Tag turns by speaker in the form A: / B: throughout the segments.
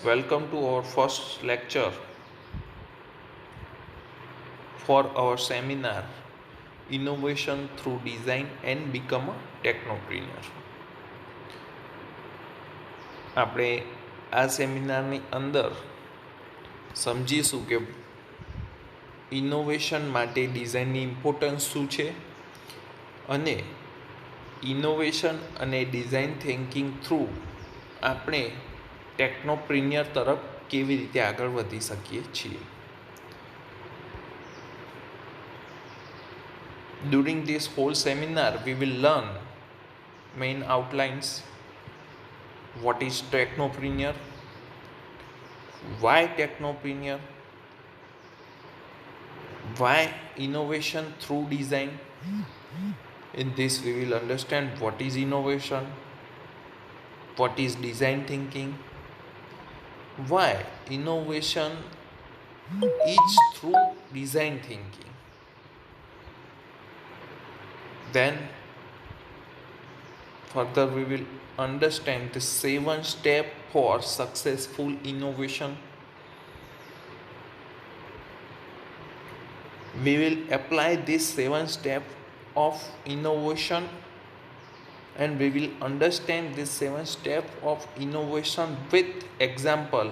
A: Welcome to our first lecture for our seminar Innovation through Design and Become a Technopreneur. આપણે આ સેમિનારની અંદર સમજીશું કે ઇનોવેશન માટે ડિઝાઇનની ઇમ્પોર્ટન્સ શું છે અને ઇનોવેશન અને ડિઝાઇન થિંકિંગ થ્રુ આપણે ટેકનોપ્રિન્યર તરફ કેવી રીતે આગળ વધી શકીએ છીએ. During this whole seminar, we will learn main outlines, what is technopreneur, why technopreneur, why innovation through design. In this, we will understand what is innovation, what is design thinking, why innovation is through design thinking. Then further we will understand the 7 steps for successful innovation. We will apply these 7 steps of innovation and we will understand these 7 steps of innovation with example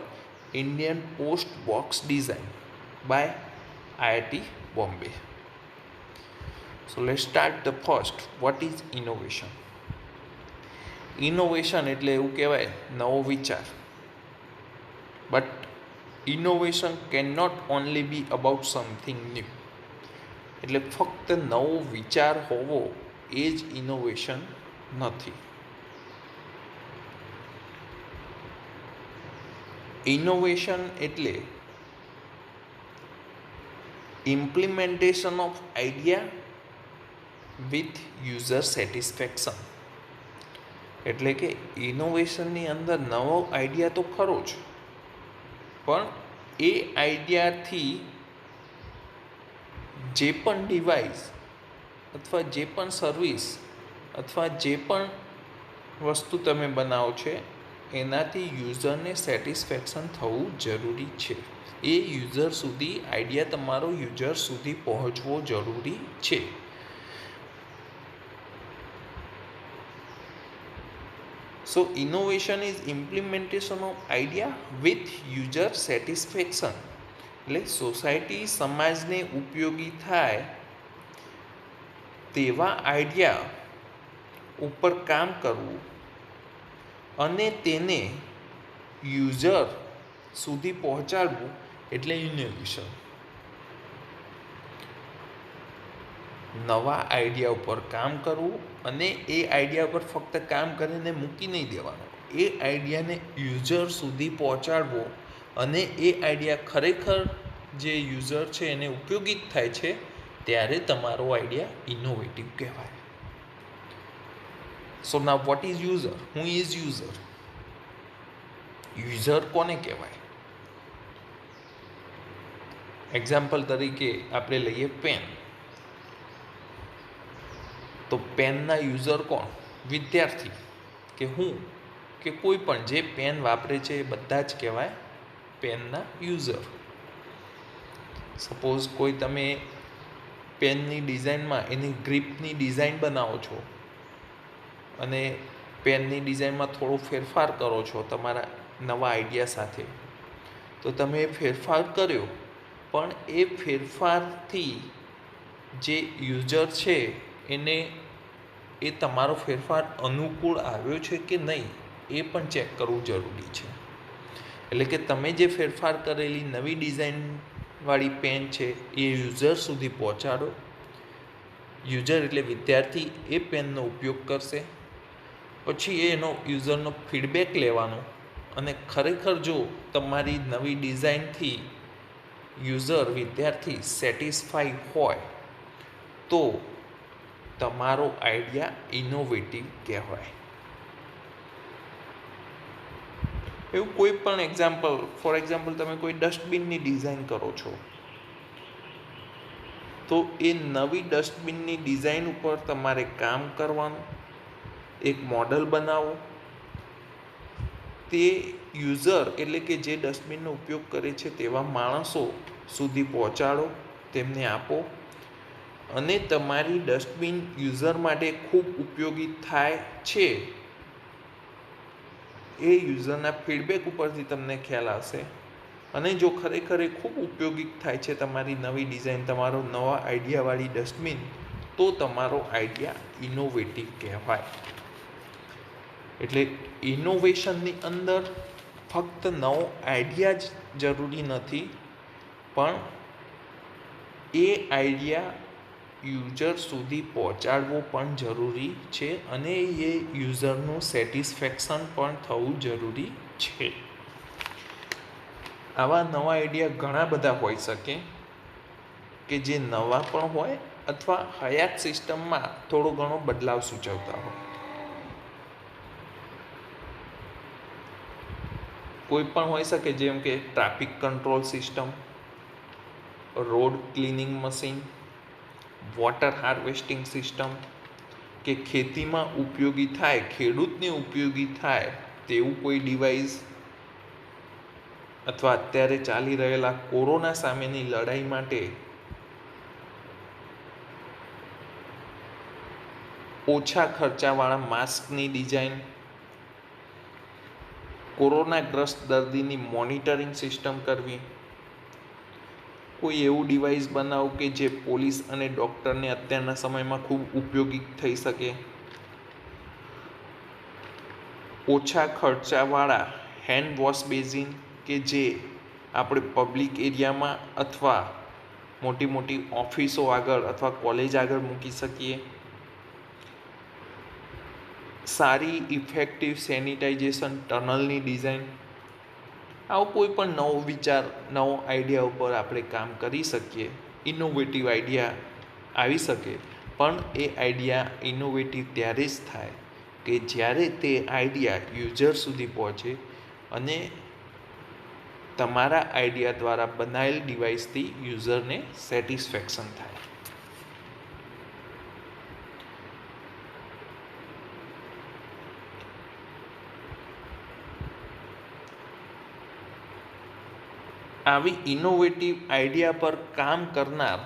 A: Indian Post Box Design by IIT Bombay. So let's start the first. What is innovation? Innovation એટલે એવું કહેવાય નવો વિચાર. But innovation cannot only be about something new. એટલે ફક્ત નવો વિચાર હોવો એ જ ઇનોવેશન નથી. ઇનોવેશન એટલે implementation of idea with user satisfaction. એટલે કે ઇનોવેશનની અંદર નવો આઈડિયા તો ખરો જ, પણ એ આઈડિયાથી જે પણ ડિવાઇસ અથવા જે પણ સર્વિસ અથવા જે પણ વસ્તુ તમે બનાવો છે એનાથી યુઝરને સેટિસ્ફેક્શન થવું જરૂરી છે. એ યુઝર સુધી આઈડિયા તમારો યુઝર સુધી પહોંચવો જરૂરી છે. So innovation is implementation of idea with user satisfaction. એટલે સોસાયટી સમાજને ઉપયોગી થાય તેવા આઈડિયા ઉપર કામ કરવું અને તેને યુઝર સુધી પહોંચાડવું એટલે ઇનોવેશન. નવા આઈડિયા ઉપર કામ કરવું અને એ આઈડિયા ઉપર ફક્ત કામ કરીને મૂકી નહીં દેવાનો, એ આઈડિયાને યુઝર સુધી પહોંચાડવો અને એ આઈડિયા ખરેખર જે યુઝર છે એને ઉપયોગી થાય છે ત્યારે તમારો આઈડિયા ઇનોવેટિવ કહેવાય. So now what is user? Who is user? User કોને કહેવાય? એક્ઝામ્પલ તરીકે આપણે લઈએ પેન. તો પેનના યુઝર કોણ? વિદ્યાર્થી કે હું કે કોઈ પણ જે પેન વાપરે છે એ બધા જ કહેવાય પેનના યુઝર. સપોઝ કોઈ તમે પેનની ડિઝાઇનમાં એની ગ્રીપની ડિઝાઇન બનાવો છો અને પેનની ડિઝાઇનમાં થોડો ફેરફાર કરો છો તમારા નવા આઈડિયા સાથે, તો તમે એ ફેરફાર કર્યો પણ એ ફેરફારથી જે યુઝર છે એને એ તમારો ફેરફાર અનુકૂળ આવ્યો છે કે નહીં એ પણ ચેક કરવું જરૂરી છે. એટલે કે તમે જે ફેરફાર કરેલી નવી ડિઝાઇનવાળી પેન છે એ યુઝર સુધી પહોંચાડો. યુઝર એટલે વિદ્યાર્થી એ પેનનો ઉપયોગ કરશે, પછી એનો યુઝરનો ફીડબેક લેવાનો અને ખરેખર જો તમારી નવી ડિઝાઇનથી યુઝર વિદ્યાર્થી સેટિસ્ફાઈ હોય તો તમારો આઈડિયા ઇનોવેટિવ કહેવાય. એવું કોઈ પણ એક્ઝામ્પલ, ફોર એક્ઝામ્પલ તમે કોઈ ડસ્ટબિનની ડિઝાઇન કરો છો તો એ નવી ડસ્ટબિનની ડિઝાઇન ઉપર તમારે કામ કરવાનું, એક મોડલ બનાવો, તે યુઝર એટલે કે જે ડસ્ટબિનનો ઉપયોગ કરે છે તેવા માણસો સુધી પહોંચાડો, તેમને આપો અને તમારી ડસ્ટબિન યુઝર માટે ખૂબ ઉપયોગી થાય છે એ યુઝરના ફીડબેક ઉપરથી તમને ખ્યાલ આવશે. અને જો ખરેખર એ ખૂબ ઉપયોગી થાય છે તમારી નવી ડિઝાઇન, તમારો નવા આઈડિયાવાળી ડસ્ટબિન, તો તમારો આઈડિયા ઇનોવેટિવ કહેવાય. એટલે ઇનોવેશનની અંદર ફક્ત નવો આઈડિયા જ જરૂરી નથી, પણ એ આઈડિયા યુઝર સુધી પહોંચાડવો પણ જરૂરી છે અને એ યુઝરનું સેટિસ્ફેક્શન પણ થવું જરૂરી છે. આવા નવા આઈડિયા ઘણા બધા હોઈ શકે કે જે નવા પણ હોય અથવા હયાત સિસ્ટમમાં થોડો ઘણો બદલાવ સૂચવતા હોય. કોઈ પણ હોઈ શકે, જેમ કે traffic control system, road cleaning machine, water harvesting system, કે ખેતીમાં ઉપયોગી થાય, ખેડૂતને ઉપયોગી થાય તેવું કોઈ ડિવાઇસ, અથવા અત્યારે ચાલી રહેલા કોરોના સામેની લડાઈ માટે ઓછા ખર્ચાવાળા માસ્કની ડિઝાઇન, કોરોનાગ્રસ્ત દર્દીની મોનિટરિંગ સિસ્ટમ કરવી, કોઈ એવું ડિવાઇસ બનાવવું કે જે પોલીસ અને ડૉક્ટરને અત્યારના સમયમાં ખૂબ ઉપયોગી થઈ શકે, ઓછા ખર્ચાવાળા હેન્ડ વોશ બેઝિન કે જે આપણે પબ્લિક એરિયામાં અથવા મોટી મોટી ઓફિસો આગળ અથવા કોલેજ આગળ મૂકી શકીએ, સારી ઇફેક્ટિવ સેનિટાઇઝેશન ટનલની ડિઝાઇન. આવો કોઈ પણ નવો વિચાર, નવો આઈડિયા ઉપર આપણે કામ કરી શકીએ. ઇનોવેટિવ આઈડિયા આવી શકે, પણ એ આઈડિયા ઇનોવેટિવ ત્યારે જ થાય કે જ્યારે તે આઈડિયા યુઝર સુધી પહોંચે અને તમારા આઈડિયા દ્વારા બનાવેલ ડિવાઇસથી યુઝરને સેટિસ્ફેક્શન થાય. આવી ઇનોવેટિવ આઈડિયા પર કામ કરનાર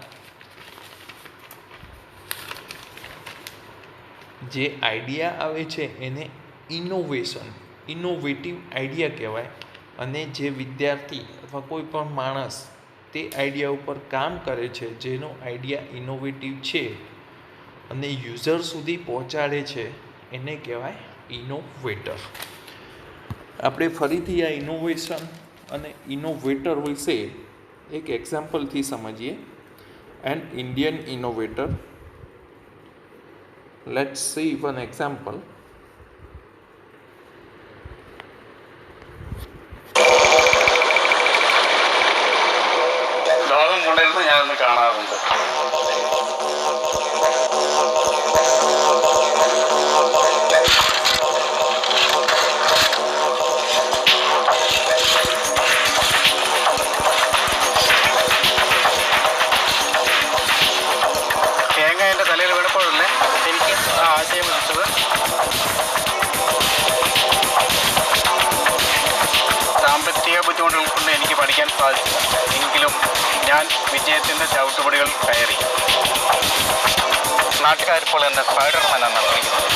A: જે આઈડિયા આવે છે એને ઇનોવેટિવ આઈડિયા કહેવાય. અને જે વિદ્યાર્થી અથવા કોઈ પણ માણસ તે આઈડિયા ઉપર કામ કરે છે, જેનો આઈડિયા ઇનોવેટિવ છે અને યુઝર સુધી પહોંચાડે છે, એને કહેવાય ઇનોવેટર. આપણે ફરીથી આ ઇનોવેશન અને ઇનોવેટર વિશે એક એક્ઝામ્પલથી સમજીએ. N Indian innovator. Let's see one example.
B: ലോകം കൊണ്ടിരുന്ന് ഞാനൊന്ന് കാണാറുണ്ട്. തേങ്ങ എൻ്റെ തലയിൽ വീണപ്പോഴല്ലേ എനിക്ക് ആ ആശയം ഉദിച്ചത്. സാമ്പത്തിക ബുദ്ധിമുട്ടുകൾ കൊണ്ട് എനിക്ക് പഠിക്കാൻ സാധിച്ചില്ല. എങ്കിലും ഞാൻ വിജയത്തിൻ്റെ ചവിട്ടുപടികൾ കയറി. നാട്ടുകാരിപ്പോൾ എന്നെ സ്പൈഡർമാൻ എന്നാണ് വിളിക്കുന്നത്.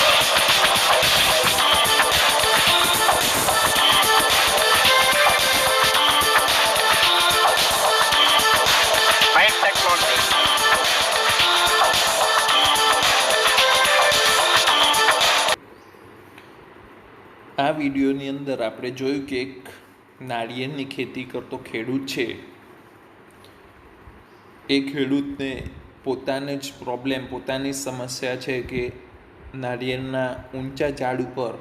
B: High technology.
A: આ વિડીયોની અંદર આપણે જોયું કે એક નાળિયેરની ખેતી કરતો ખેડૂત છે. એ ખેડૂતને પોતાને જ પ્રોબ્લેમ, પોતાની સમસ્યા છે કે નાળિયેરના ઊંચા ઝાડ ઉપર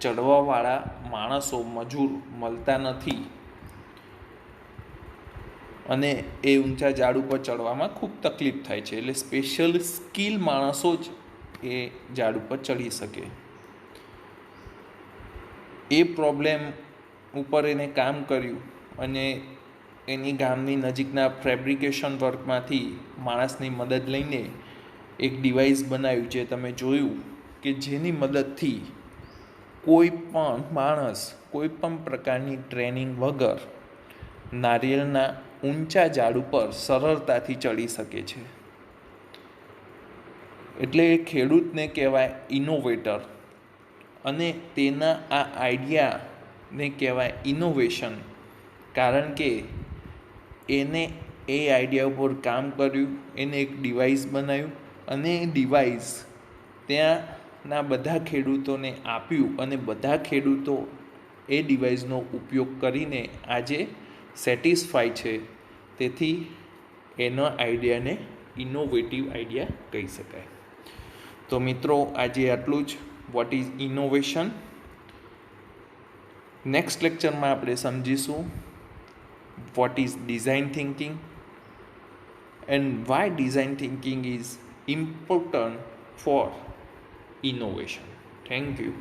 A: ચડવાવાળા માણસો, મજૂર મળતા નથી અને એ ઊંચા ઝાડ ઉપર ચડવામાં ખૂબ તકલીફ થાય છે. એટલે સ્પેશિયલ સ્કિલ માણસો જ એ ઝાડ ઉપર ચડી શકે. એ પ્રોબ્લેમ ઉપર એને કામ કર્યું અને એની ગામની નજીકના ફેબ્રિકેશન વર્કમાંથી માણસની મદદ લઈને એક ડિવાઇસ બનાવ્યું, જે તમે જોયું કે જેની મદદથી કોઈ પણ માણસ કોઈ પણ પ્રકારની ટ્રેનિંગ વગર નારિયેળના ઊંચા ઝાડ ઉપર સરળતાથી ચડી શકે છે. એટલે એ ખેડૂતને કહેવાય ઇનોવેટર, અને તેના આ આઈડિયાને કહેવાય ઇનોવેશન. કારણ કે એને એ આઈડિયા ઉપર કામ કર્યું, એને એક ડિવાઇસ બનાવ્યું, અને એ ડિવાઇસ ત્યાંના બધા ખેડૂતોને આપ્યું, અને બધા ખેડૂતો એ ડિવાઇસનો ઉપયોગ કરીને આજે સેટિસ્ફાય છે. તેથી એનો આઈડિયાને ઇનોવેટિવ આઈડિયા કહી શકાય. તો મિત્રો, આજે આટલું જ. What is innovation. નેક્સ્ટ લેક્ચરમાં આપણે સમજીશું what is design thinking and why design thinking is important for innovation. Thank you.